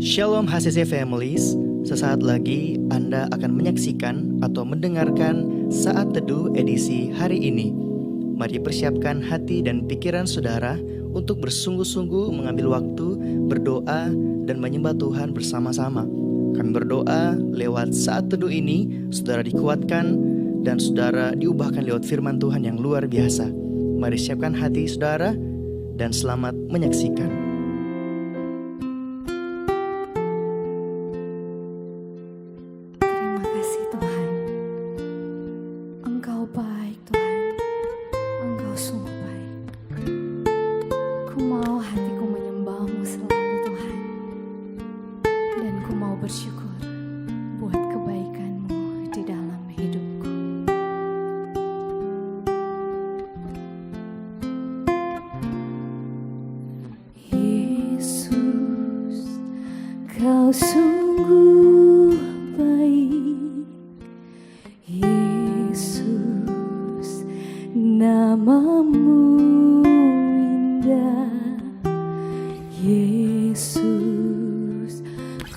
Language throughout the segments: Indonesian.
Shalom HCC Families, sesaat lagi Anda akan menyaksikan atau mendengarkan Saat Teduh edisi hari ini. Mari persiapkan hati dan pikiran saudara untuk bersungguh-sungguh mengambil waktu, berdoa, dan menyembah Tuhan bersama-sama. Kami berdoa lewat Saat Teduh ini, saudara dikuatkan dan saudara diubahkan lewat firman Tuhan yang luar biasa. Mari siapkan hati saudara dan selamat menyaksikan. Kau sungguh baik, Yesus, namamu indah, Yesus,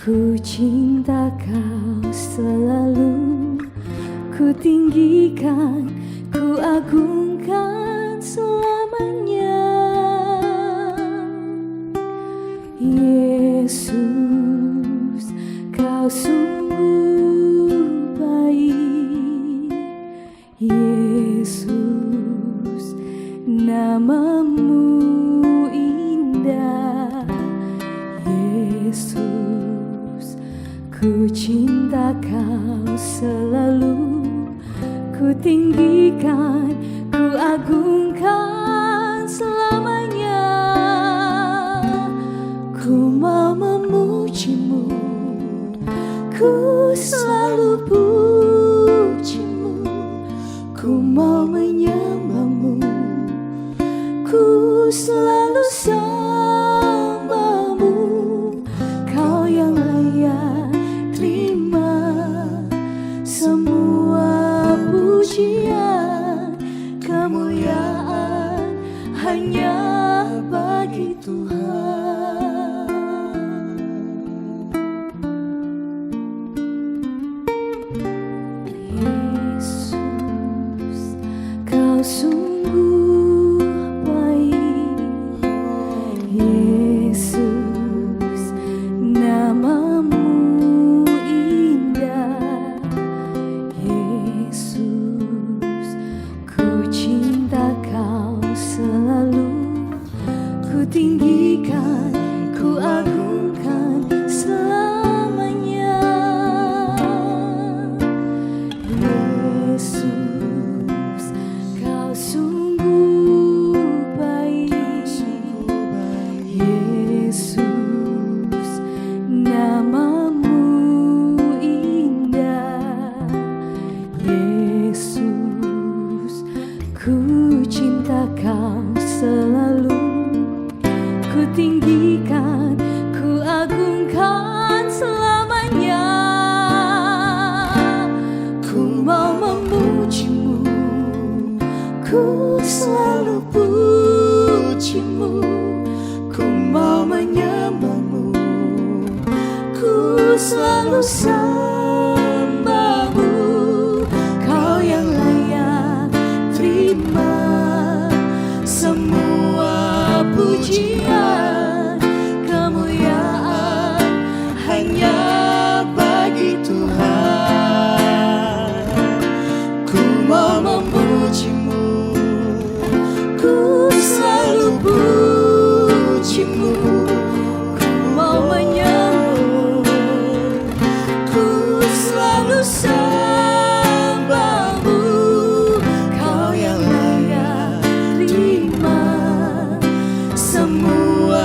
ku cinta kau selalu, ku tinggikan, ku agungkan selamanya, Yesus. Kau sungguh baik, Yesus, namamu indah, Yesus, ku cinta kau selalu, ku tinggikan, ku agungkan selamanya, ku mau memujimu, ku selalu pujimu, ku mau menyembahmu, ku selalu sembahmu, kau yang layak terima semua pujian, kemuliaan hanya bagi Tuhan. Kau sungguh baik, Yesus, namamu indah, Yesus, ku cinta kau selalu, ku tinggikan, ku agungkan selamanya, Yesus. Sungguh baik, Yesus, namamu indah, Yesus, ku cinta kau selalu, ku tinggikan, ku agungkan selamanya, ku mau memujimu, ku selalu pujimu, ku mau menyembahmu, ku selalu sembahmu, kau yang layak terima semua pujian, kemuliaan hanya bagi Tuhan. Ku mau memujimu, ku selalu pujimu, ku mau menyembahmu, ku selalu sembahmu, kau yang layak terima semua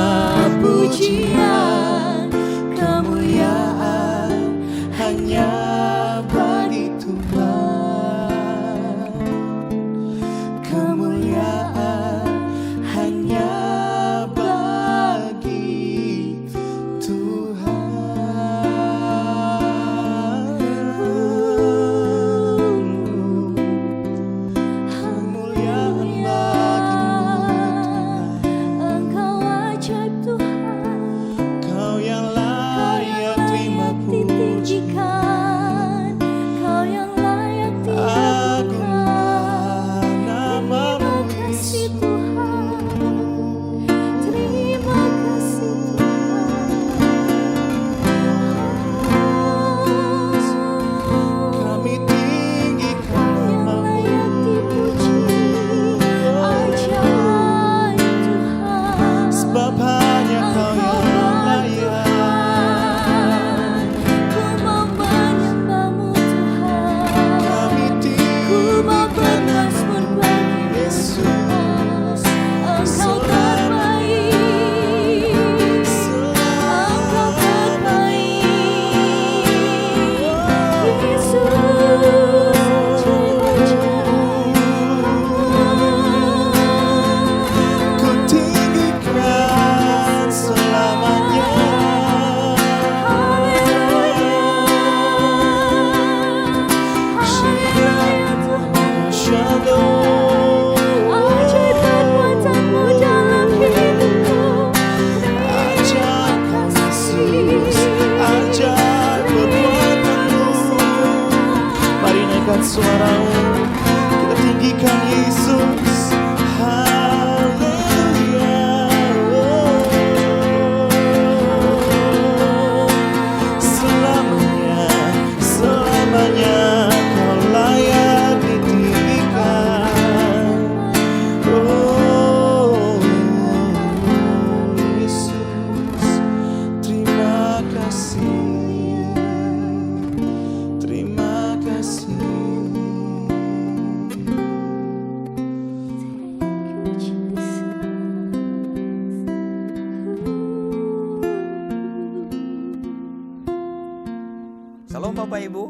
Shalom Bapak Ibu,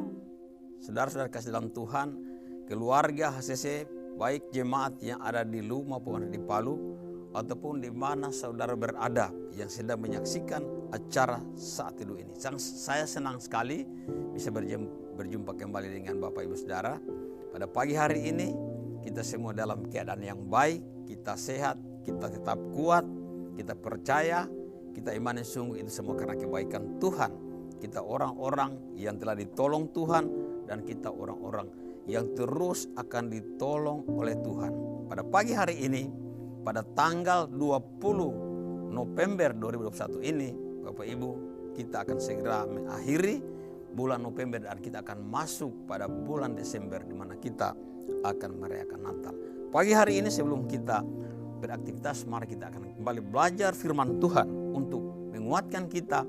saudara-saudara kasih dalam Tuhan, keluarga HCC, baik jemaat yang ada di Lu maupun di Palu, ataupun di mana saudara berada yang sedang menyaksikan acara saat teduh ini. Saya senang sekali bisa berjumpa kembali dengan Bapak Ibu Saudara. Pada pagi hari ini kita semua dalam keadaan yang baik, kita sehat, kita tetap kuat, kita percaya, kita imani sungguh itu semua karena kebaikan Tuhan. Kita orang-orang yang telah ditolong Tuhan dan kita orang-orang yang terus akan ditolong oleh Tuhan. Pada pagi hari ini, pada tanggal 20 November 2021 ini, Bapak Ibu, kita akan segera mengakhiri bulan November dan kita akan masuk pada bulan Desember di mana kita akan merayakan Natal. Pagi hari ini sebelum kita beraktivitas, mari kita akan kembali belajar firman Tuhan untuk menguatkan kita,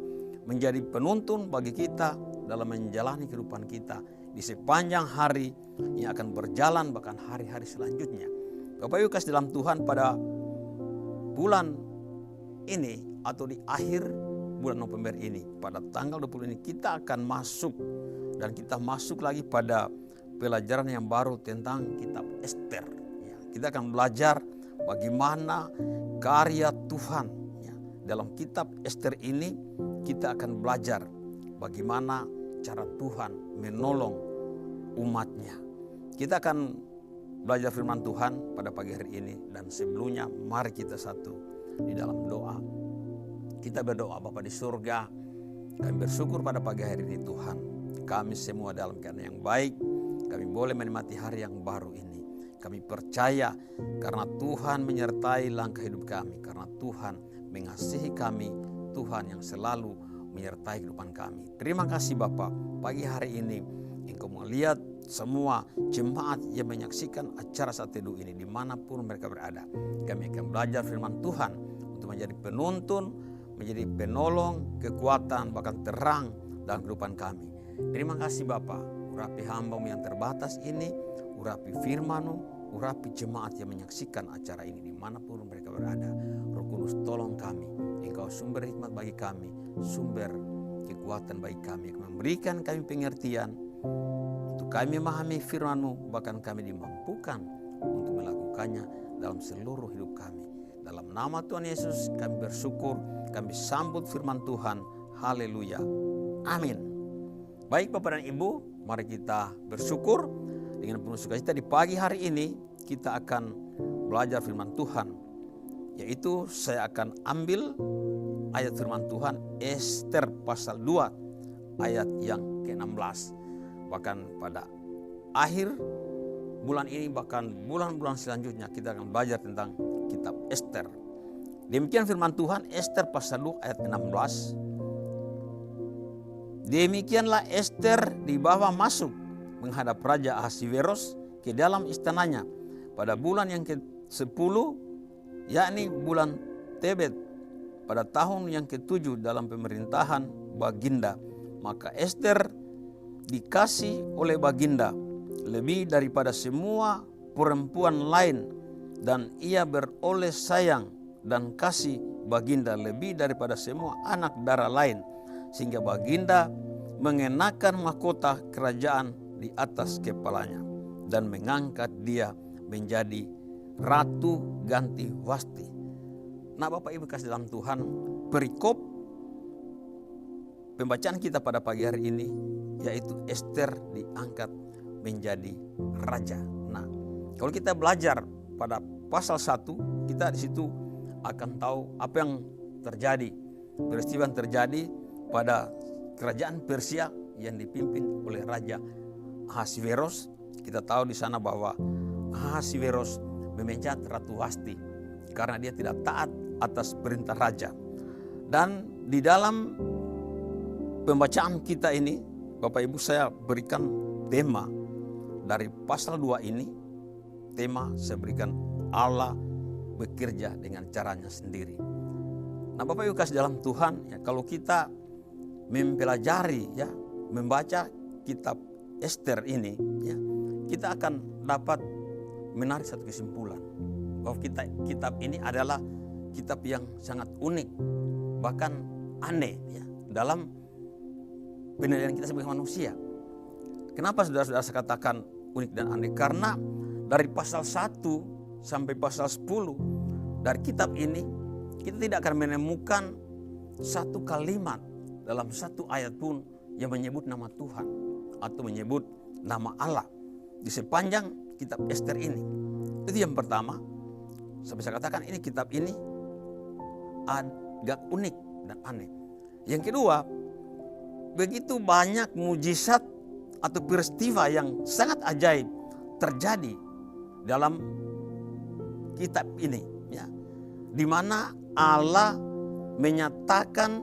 menjadi penuntun bagi kita dalam menjalani kehidupan kita di sepanjang hari yang akan berjalan bahkan hari-hari selanjutnya. Bapak Ibu kasih dalam Tuhan, pada bulan ini atau di akhir bulan November ini, pada tanggal 20 ini kita akan masuk dan kita masuk lagi pada pelajaran yang baru tentang kitab Ester. Kita akan belajar bagaimana karya Tuhan. Dalam kitab Ester ini kita akan belajar bagaimana cara Tuhan menolong umatnya. Kita akan belajar firman Tuhan pada pagi hari ini, dan sebelumnya mari kita satu di dalam doa. Kita berdoa. Bapa di surga, kami bersyukur pada pagi hari ini Tuhan, kami semua dalam keadaan yang baik, kami boleh menikmati hari yang baru ini. Kami percaya karena Tuhan menyertai langkah hidup kami, karena Tuhan mengasihi kami, Tuhan yang selalu menyertai kehidupan kami. Terima kasih Bapa, pagi hari ini Engkau melihat semua jemaat yang menyaksikan acara saat teduh ini dimanapun mereka berada. Kami akan belajar firman Tuhan untuk menjadi penuntun, menjadi penolong, kekuatan, bahkan terang dalam kehidupan kami. Terima kasih Bapa, urapi hamba-Mu yang terbatas ini, urapi firman-Mu, urapi jemaat yang menyaksikan acara ini dimanapun mereka berada. Roh Kudus tolong kami, Engkau sumber hikmat bagi kami, sumber kekuatan bagi kami, memberikan kami pengertian untuk kami memahami firman-Mu, bahkan kami dimampukan untuk melakukannya dalam seluruh hidup kami. Dalam nama Tuhan Yesus kami bersyukur, kami sambut firman Tuhan. Haleluya, amin. Baik Bapak dan Ibu, mari kita bersyukur dengan penuh sukacita. Di pagi hari ini kita akan belajar firman Tuhan, yaitu saya akan ambil ayat firman Tuhan Ester pasal 2 ayat yang ke-16. Bahkan pada akhir bulan ini, bahkan bulan-bulan selanjutnya kita akan belajar tentang kitab Ester. Demikian firman Tuhan Ester pasal 2 ayat 16. Demikianlah Ester dibawa masuk menghadap Raja Ahasveros ke dalam istananya pada bulan yang ke-10, yakni bulan Tebet, pada tahun yang ke-7 dalam pemerintahan Baginda. Maka Ester dikasih oleh Baginda lebih daripada semua perempuan lain, dan ia beroleh sayang dan kasih Baginda lebih daripada semua anak darah lain, sehingga Baginda mengenakan mahkota kerajaan di atas kepalanya dan mengangkat dia menjadi ratu ganti Wasti. Nah Bapak Ibu kasih dalam Tuhan, perikop pembacaan kita pada pagi hari ini yaitu Ester diangkat menjadi raja. Nah, kalau kita belajar pada pasal 1, kita di situ akan tahu apa yang terjadi, peristiwa yang terjadi pada kerajaan Persia yang dipimpin oleh Raja Ahasveros. Kita tahu di sana bahwa Ahasveros memecat Ratu Wasti karena dia tidak taat atas perintah raja. Dan di dalam pembacaan kita ini, Bapak Ibu, saya berikan tema dari pasal 2 ini. Tema saya berikan, Allah bekerja dengan caranya sendiri. Nah Bapak Ibu kasih dalam Tuhan, ya, kalau kita mempelajari, ya, membaca kitab Ester ini, ya, kita akan dapat menarik satu kesimpulan bahwa kitab ini adalah kitab yang sangat unik, bahkan aneh, ya, dalam penilaian kita sebagai manusia. Kenapa saudara-saudara saya katakan unik dan aneh? Karena dari pasal 1 sampai pasal 10 dari kitab ini, kita tidak akan menemukan satu kalimat dalam satu ayat pun yang menyebut nama Tuhan atau menyebut nama Allah di sepanjang kitab Ester ini. Itu yang pertama. Sampai saya katakan ini kitab ini agak unik dan aneh. Yang kedua, begitu banyak mujizat atau peristiwa yang sangat ajaib terjadi dalam kitab ini, ya, di mana Allah menyatakan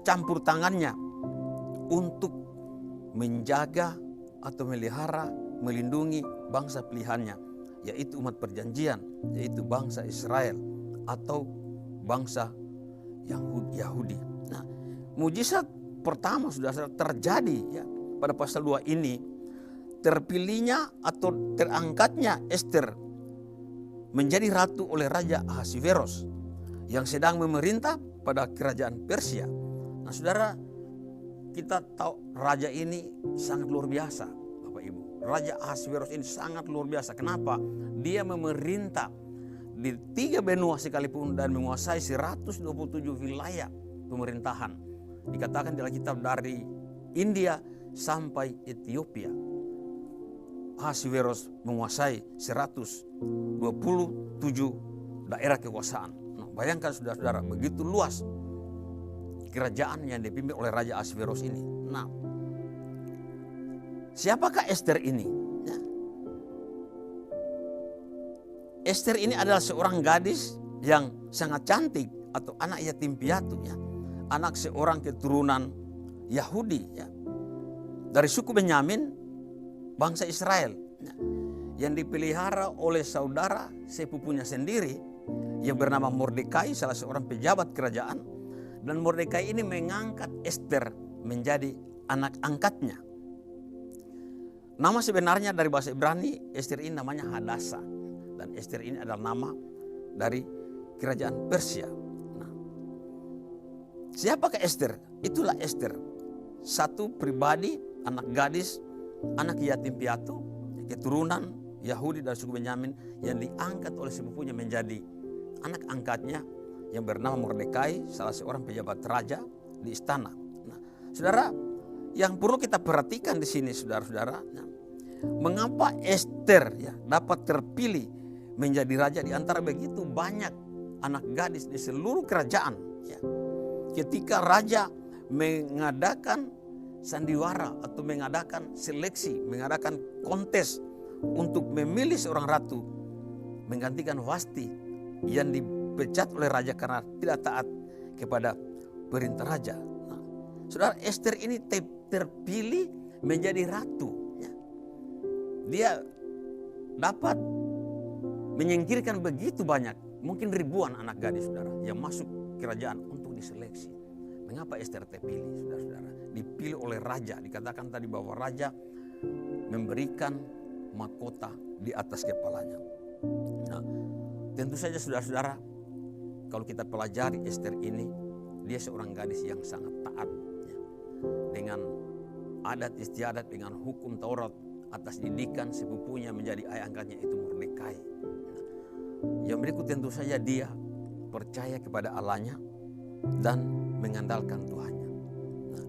campur tangannya untuk menjaga atau melihara, melindungi bangsa pilihannya, yaitu umat perjanjian, yaitu bangsa Israel atau bangsa Yahudi. Nah, mujizat pertama sudah terjadi ya pada pasal 2 ini, terpilihnya atau terangkatnya Ester menjadi ratu oleh Raja Ahasveros yang sedang memerintah pada kerajaan Persia. Nah, saudara, kita tahu raja ini sangat luar biasa, Bapak Ibu. Raja Ahasveros ini sangat luar biasa. Kenapa? Dia memerintah di 3 benua sekalipun dan menguasai 127 wilayah pemerintahan. Dikatakan dalam kitab dari India sampai Ethiopia. Ahasveros menguasai 127 daerah kekuasaan. Nah, bayangkan saudara-saudara, begitu luas kerajaan yang dipimpin oleh Raja Ahasveros ini. Nah, siapakah Ester ini? Ya. Ester ini adalah seorang gadis yang sangat cantik atau anak yatim piatu, ya. Anak seorang keturunan Yahudi, ya, dari suku Benyamin, bangsa Israel, ya, yang dipelihara oleh saudara sepupunya sendiri yang bernama Mordekai, salah seorang pejabat kerajaan. Dan Mordekai ini mengangkat Ester menjadi anak angkatnya. Nama sebenarnya dari bahasa Ibrani, Ester ini namanya Hadasa. Dan Ester ini adalah nama dari kerajaan Persia. Nah, siapakah Ester? Itulah Ester. Satu pribadi, anak gadis, anak yatim piatu, keturunan Yahudi dari suku Benyamin yang diangkat oleh sepupunya menjadi anak angkatnya yang bernama Mordekai, salah seorang pejabat raja di istana. Nah, saudara, yang perlu kita perhatikan di sini, saudara-saudara, ya, mengapa Ester ya dapat terpilih menjadi raja di antara begitu banyak anak gadis di seluruh kerajaan? Ya. Ketika raja mengadakan sandiwara atau mengadakan seleksi, mengadakan kontes untuk memilih seorang ratu menggantikan Wasti yang dipecat oleh raja karena tidak taat kepada perintah raja. Nah, saudara, Ester ini terpilih menjadi ratu. Ya. Dia dapat menyingkirkan begitu banyak, mungkin ribuan anak gadis, saudara, yang masuk kerajaan untuk diseleksi. Mengapa Ester terpilih, saudara-saudara? Dipilih oleh raja. Dikatakan tadi bahwa raja memberikan mahkota di atas kepalanya. Nah, tentu saja saudara-saudara, kalau kita pelajari Ester ini, dia seorang gadis yang sangat taat, ya, dengan adat istiadat, dengan hukum Taurat, atas didikan sepupunya menjadi ayah angkatnya itu Mordekai. Yang berikut tentu saja dia percaya kepada Allahnya dan mengandalkan Tuhannya. Nah,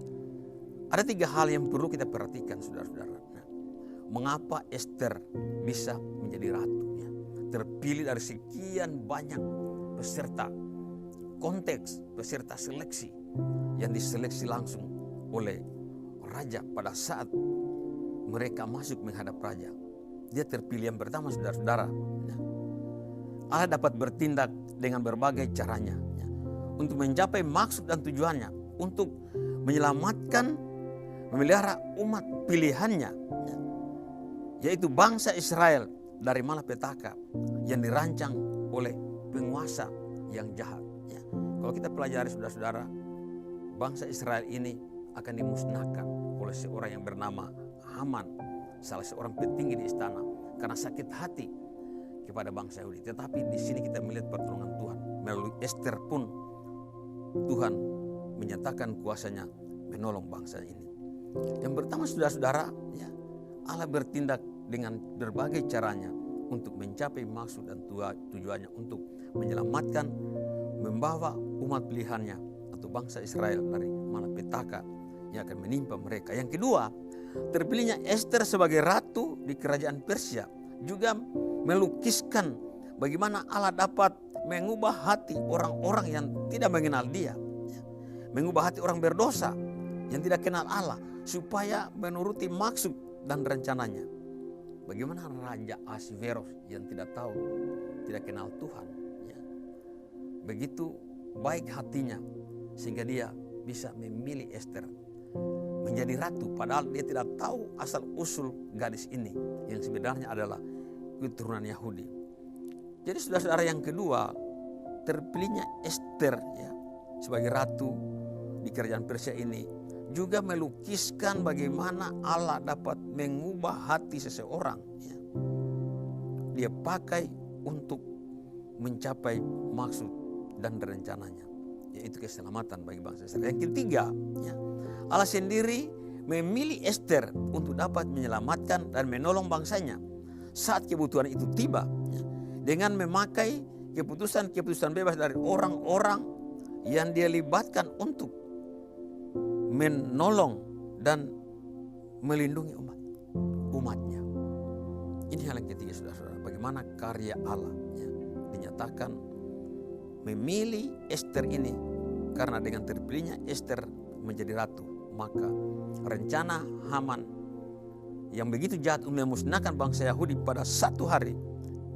ada 3 hal yang perlu kita perhatikan, saudara-saudara. Nah, mengapa Ester bisa menjadi ratu? Ya? Terpilih dari sekian banyak peserta konteks, peserta seleksi yang diseleksi langsung oleh raja pada saat mereka masuk menghadap raja. Dia terpilih yang pertama, saudara-saudara. Ya. Allah dapat bertindak dengan berbagai caranya, ya, untuk mencapai maksud dan tujuannya, untuk menyelamatkan, memelihara umat pilihannya, ya, yaitu bangsa Israel dari malapetaka yang dirancang oleh penguasa yang jahat. Ya. Kalau kita pelajari, saudara-saudara, bangsa Israel ini akan dimusnahkan oleh seorang yang bernama Haman, salah seorang petinggi di istana, karena sakit hati kepada bangsa Yahudi. Tetapi di sini kita melihat pertolongan Tuhan. Melalui Ester pun Tuhan menyatakan kuasanya menolong bangsa ini. Yang pertama, saudara-saudara, ya, Allah bertindak dengan berbagai caranya untuk mencapai maksud dan tujuannya untuk menyelamatkan, membawa umat pilihannya atau bangsa Israel dari malapetaka yang akan menimpa mereka. Yang kedua, terpilihnya Ester sebagai ratu di kerajaan Persia juga melukiskan bagaimana Allah dapat mengubah hati orang-orang yang tidak mengenal Dia, mengubah hati orang berdosa yang tidak kenal Allah supaya menuruti maksud dan rencananya. Bagaimana Raja Ahasveros yang tidak tahu, tidak kenal Tuhan, ya, begitu baik hatinya sehingga dia bisa memilih Ester menjadi ratu, padahal dia tidak tahu asal usul gadis ini yang sebenarnya adalah keturunan Yahudi. Jadi saudara-saudara, yang kedua, terpilihnya Ester ya sebagai ratu di kerajaan Persia ini juga melukiskan bagaimana Allah dapat mengubah hati seseorang. Ya. Dia pakai untuk mencapai maksud dan rencananya, yaitu keselamatan bagi bangsa Israel. Yang ketiga, ya, Allah sendiri memilih Ester untuk dapat menyelamatkan dan menolong bangsanya saat kebutuhan itu tiba, ya, dengan memakai keputusan-keputusan bebas dari orang-orang yang dia libatkan untuk menolong dan melindungi umatnya. Ini hal yang ketiga, saudara-saudara, bagaimana karya Allah ya, dinyatakan memilih Ester ini, karena dengan terpilihnya Ester menjadi ratu, maka rencana Haman yang begitu jahat untuk memusnahkan bangsa Yahudi pada satu hari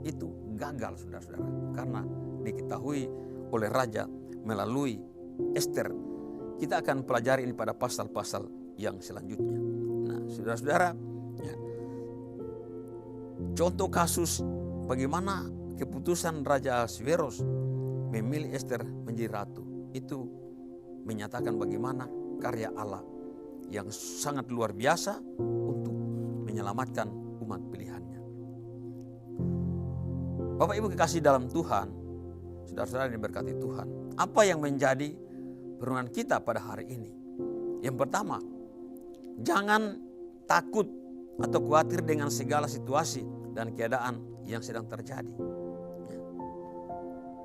itu gagal, saudara-saudara, karena diketahui oleh raja melalui Ester. Kita akan pelajari ini pada pasal-pasal yang selanjutnya. Nah, saudara-saudara, ya, contoh kasus bagaimana keputusan Raja Ahasveros memilih Ester menjadi ratu itu menyatakan bagaimana karya Allah yang sangat luar biasa untuk menyelamatkan umat pilihannya. Bapak Ibu kekasih dalam Tuhan, saudara-saudara yang diberkati Tuhan, apa yang menjadi perenungan kita pada hari ini? Yang pertama, jangan takut atau khawatir dengan segala situasi dan keadaan yang sedang terjadi.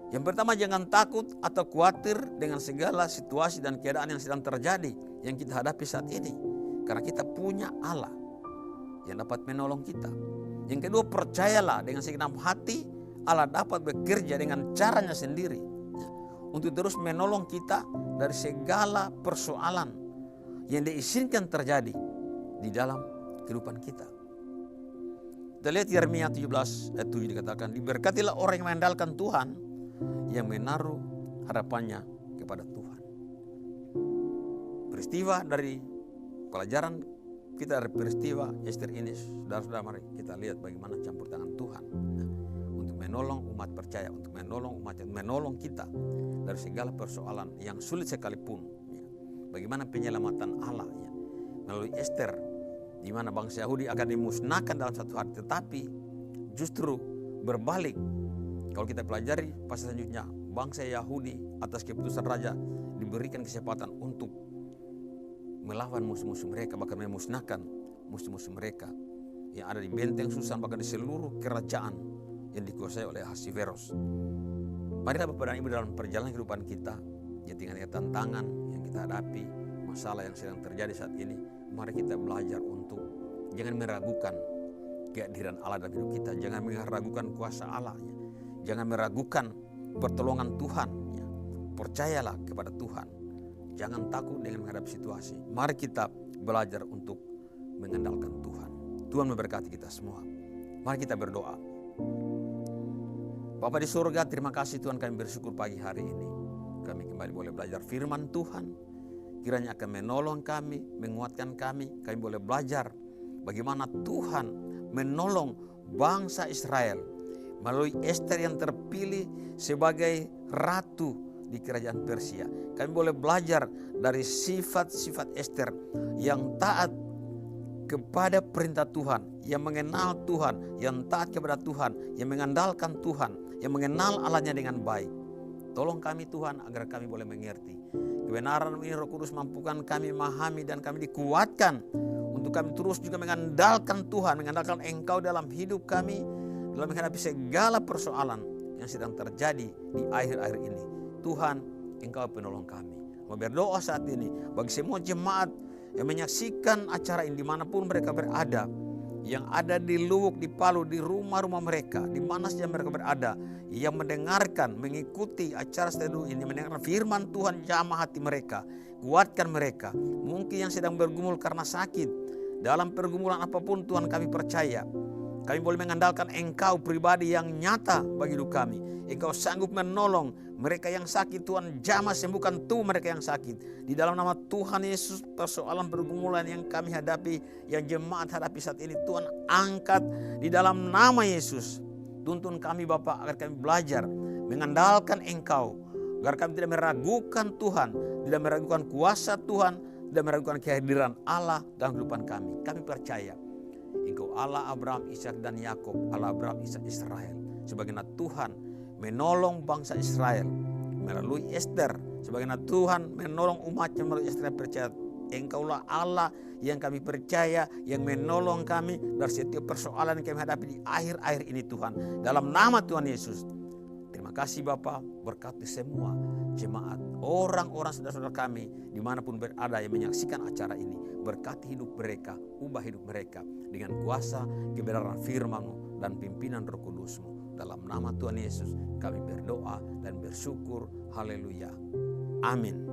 Yang pertama, jangan takut atau khawatir dengan segala situasi dan keadaan yang sedang terjadi yang kita hadapi saat ini, karena kita punya Allah yang dapat menolong kita. Yang kedua, percayalah dengan segenap hati Allah dapat bekerja dengan caranya sendiri untuk terus menolong kita dari segala persoalan yang diizinkan terjadi di dalam kehidupan kita. Kita lihat Yeremia 17 ayat 7 dikatakan, diberkatilah orang yang mengandalkan Tuhan, yang menaruh harapannya kepada Tuhan. Peristiwa dari pelajaran kita dari peristiwa Ester ini, saudara-saudara, mari kita lihat bagaimana campur tangan Tuhan untuk menolong umat percaya, untuk menolong umat yang menolong kita dari segala persoalan yang sulit sekalipun. Ya. Bagaimana penyelamatan Allah ya, melalui Ester, di mana bangsa Yahudi akan dimusnahkan dalam satu hari, tetapi justru berbalik. Kalau kita pelajari pasal selanjutnya, bangsa Yahudi atas keputusan raja diberikan kesempatan untuk melawan musuh-musuh mereka, bahkan memusnahkan musuh-musuh mereka yang ada di benteng Susan, bahkan di seluruh kerajaan yang dikuasai oleh Ahasveros. Marilah Bapak dan Ibu, dalam perjalanan kehidupan kita, ya, dengan tantangan yang kita hadapi, masalah yang sedang terjadi saat ini, mari kita belajar untuk jangan meragukan kehadiran Allah dalam hidup kita, jangan meragukan kuasa Allah, ya. Jangan meragukan pertolongan Tuhan, ya. Percayalah kepada Tuhan, jangan takut dengan menghadapi situasi. Mari kita belajar untuk mengandalkan Tuhan. Tuhan memberkati kita semua. Mari kita berdoa. Bapa di surga, terima kasih Tuhan, kami bersyukur pagi hari ini kami kembali boleh belajar firman Tuhan. Kiranya akan menolong kami, menguatkan kami boleh belajar bagaimana Tuhan menolong bangsa Israel melalui Ester yang terpilih sebagai ratu di kerajaan Persia. Kami boleh belajar dari sifat-sifat Ester yang taat kepada perintah Tuhan, yang mengenal Tuhan, yang taat kepada Tuhan, yang mengandalkan Tuhan, yang mengenal Allahnya dengan baik. Tolong kami Tuhan agar kami boleh mengerti kebenaran ini. Roh Kudus mampukan kami memahami dan kami dikuatkan untuk kami terus juga mengandalkan Tuhan, mengandalkan Engkau dalam hidup kami, dalam menghadapi segala persoalan yang sedang terjadi di akhir-akhir ini. Tuhan, Engkau penolong kami. Mau berdoa saat ini bagi semua jemaat yang menyaksikan acara ini dimanapun mereka berada, yang ada di Luwuk, di Palu, di rumah-rumah mereka, di mana saja mereka berada, yang mendengarkan, mengikuti acara seteduh ini, mendengarkan firman Tuhan, jamah hati mereka, kuatkan mereka. Mungkin yang sedang bergumul karena sakit, dalam pergumulan apapun Tuhan, kami percaya kami boleh mengandalkan Engkau pribadi yang nyata bagi hidup kami. Engkau sanggup menolong mereka yang sakit. Tuhan, jamah sembuhkan tuh mereka yang sakit. Di dalam nama Tuhan Yesus, persoalan pergumulan yang kami hadapi, yang jemaat hadapi saat ini, Tuhan angkat di dalam nama Yesus. Tuntun kami Bapa agar kami belajar mengandalkan Engkau, agar kami tidak meragukan Tuhan, tidak meragukan kuasa Tuhan, tidak meragukan kehadiran Allah dalam kehidupan kami. Kami percaya Engkau Allah Abraham, Ishak dan Yakub, Allah Abraham, Ishak, Israel. Sebagaimana Tuhan menolong bangsa Israel melalui Ester, sebagaimana Tuhan menolong umatnya melalui Ester, percaya Engkaulah Allah yang kami percaya, yang menolong kami dari setiap persoalan yang kami hadapi di akhir-akhir ini Tuhan. Dalam nama Tuhan Yesus. Terima kasih Bapa, berkati semua jemaat, orang-orang saudara-saudara kami dimanapun berada yang menyaksikan acara ini. Berkati hidup mereka, ubah hidup mereka dengan kuasa kebenaran firman-Mu dan pimpinan Roh Kudus-Mu. Dalam nama Tuhan Yesus kami berdoa dan bersyukur. Haleluya. Amin.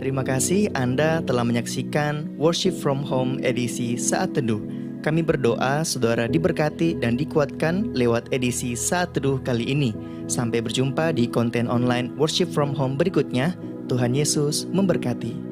Terima kasih Anda telah menyaksikan Worship from Home edisi Saat Teduh. Kami berdoa saudara diberkati dan dikuatkan lewat edisi Saat Teduh kali ini. Sampai berjumpa di konten online Worship from Home berikutnya. Tuhan Yesus memberkati.